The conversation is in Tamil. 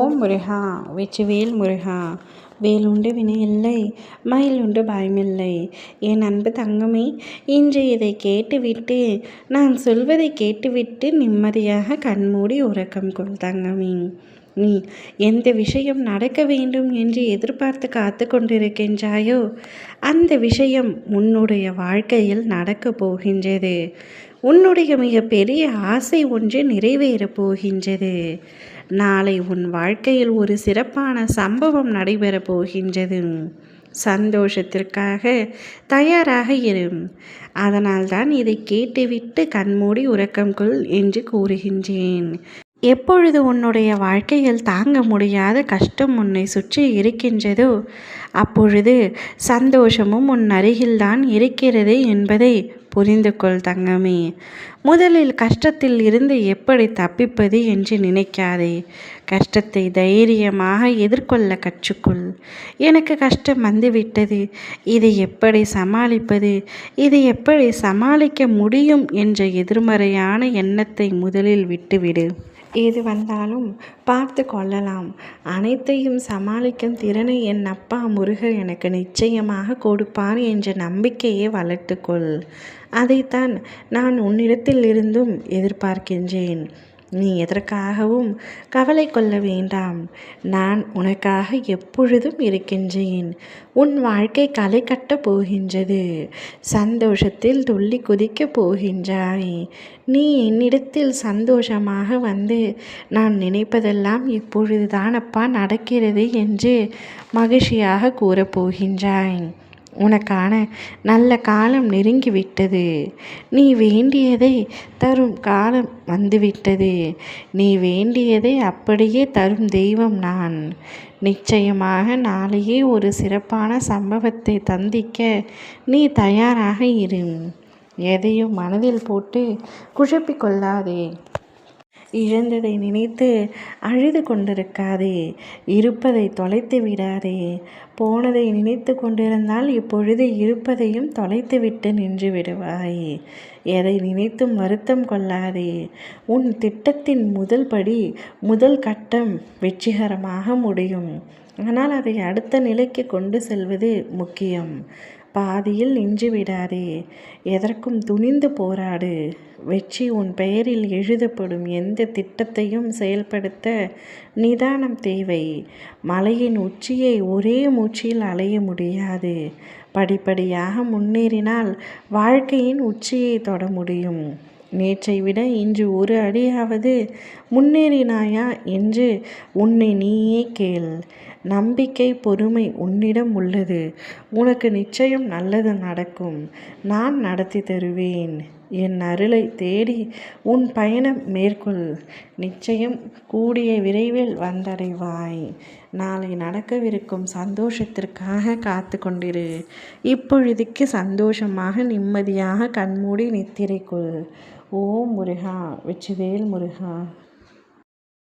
ஓம் முருகா வெற்றிவேல் முருகா. வேலுண்டு வினையில்லை, மயிலுண்டு பயமில்லை. என் அன்பு தங்கமே, இன்று இதை கேட்டுவிட்டு, நான் சொல்வதை கேட்டுவிட்டு நிம்மதியாக கண்மூடி உறக்கம் கொள் தங்கமே. நீ எந்த விஷயம் நடக்க வேண்டும் என்று எதிர்பார்த்து காத்து கொண்டிருக்கின்றாயோ அந்த விஷயம் உன்னுடைய வாழ்க்கையில் நடக்கப் போகின்றது. உன்னுடைய மிகப்பெரிய ஆசை ஒன்று நிறைவேறப் போகின்றது. நாளை உன் வாழ்க்கையில் ஒரு சிறப்பான சம்பவம் நடைபெறப் போகின்றது. சந்தோஷத்திற்காக தயாராக இரு. அதனால்தான் இதை கேட்டுவிட்டு கண்மூடி உறக்கம் கொள் என்று கூறுகின்றேன். எப்பொழுது உன்னுடைய வாழ்க்கையில் தாங்க முடியாத கஷ்டம் உன்னை சுற்றி இருக்கின்றதோ அப்பொழுது சந்தோஷமும் உன் அருகில்தான் இருக்கிறது என்பதை புரிந்து கொள் தங்கமே. முதலில் கஷ்டத்தில் இருந்து எப்படி தப்பிப்பது என்று நினைக்காதே. கஷ்டத்தை தைரியமாக எதிர்கொள்ள கற்றுக்கொள். எனக்கு கஷ்டம் வந்துவிட்டது, இதை எப்படி சமாளிப்பது, இதை எப்படி சமாளிக்க முடியும் என்ற எதிர்மறையான எண்ணத்தை முதலில் விட்டுவிடு. எது வந்தாலும் பார்த்து கொள்ளலாம். அனைத்தையும் சமாளிக்கும் திறனை என் அப்பா முருகர் எனக்கு நிச்சயமாக கொடுப்பார் என்ற நம்பிக்கையை வளர்த்துக்கொள். அதைத்தான் நான் உன்னிடத்தில் இருந்தும் எதிர்பார்க்கின்றேன். நீ எதற்காகவும் கவலை கொள்ள வேண்டாம். நான் உனக்காக எப்பொழுதும் இருக்கின்றேன். உன் வாழ்க்கை களை கட்டப் போகின்றது. சந்தோஷத்தில் துள்ளி குதிக்கப் போகின்றாய். நீ என்னிடத்தில் சந்தோஷமாக வந்து நான் நினைப்பதெல்லாம் இப்பொழுதுதான் அப்பா நடக்கிறது என்று மகிழ்ச்சியாக கூறப்போகின்றாய். உனக்கான நல்ல காலம் நெருங்கிவிட்டது. நீ வேண்டியதை தரும் காலம் வந்துவிட்டது. நீ வேண்டியதை அப்படியே தரும் தெய்வம் நான். நிச்சயமாக நாளையே ஒரு சிறப்பான சம்பவத்தை சந்திக்க நீ தயாராக இரு. எதையும் மனதில் போட்டு குழப்பிக் கொள்ளாதே. இழந்ததை நினைத்து அழுது கொண்டிருக்காதே. இருப்பதை தொலைத்து விடாதே. போனதை நினைத்து கொண்டிருந்தால் இப்பொழுது இருப்பதையும் தொலைத்துவிட்டு நின்று விடுவாய். எதை நினைத்தும் வருத்தம் கொள்ளாதே. உன் திட்டத்தின் முதல் படி, முதல் கட்டம் வெற்றிகரமாக முடியும். ஆனால் அதை அடுத்த நிலைக்கு கொண்டு செல்வது முக்கியம். பாதியில் நின்று விடாதே. எதற்கும் துணிந்து போராடு. வெற்றி உன் பெயரில் எழுதப்படும். எந்த திட்டத்தையும் செயல்படுத்த நிதானம் தேவை. மலையின் உச்சியை ஒரே மூச்சில் அடைய முடியாது. படிப்படியாக முன்னேறினால் வாழ்க்கையின் உச்சியை தொட முடியும். நேற்றை விட இன்று ஒரு அடியாவது முன்னேறினாயா என்று உன்னை நீயே கேள். நம்பிக்கை, பொறுமை உன்னிடம் உள்ளது. உனக்கு நிச்சயம் நல்லது நடக்கும். நான் நடத்தி தருவேன். என் அருளை தேடி உன் பயணம் மேற்கொள். நிச்சயம் கூடிய விரைவில் வந்தடைவாய். நாளை நடக்கவிருக்கும் சந்தோஷத்திற்காக காத்து கொண்டிரு. இப்பொழுதுக்கு சந்தோஷமாக நிம்மதியாக கண்மூடி நித்திரை கொள். ஓம் முருகா வெற்றிவேல் முருகா.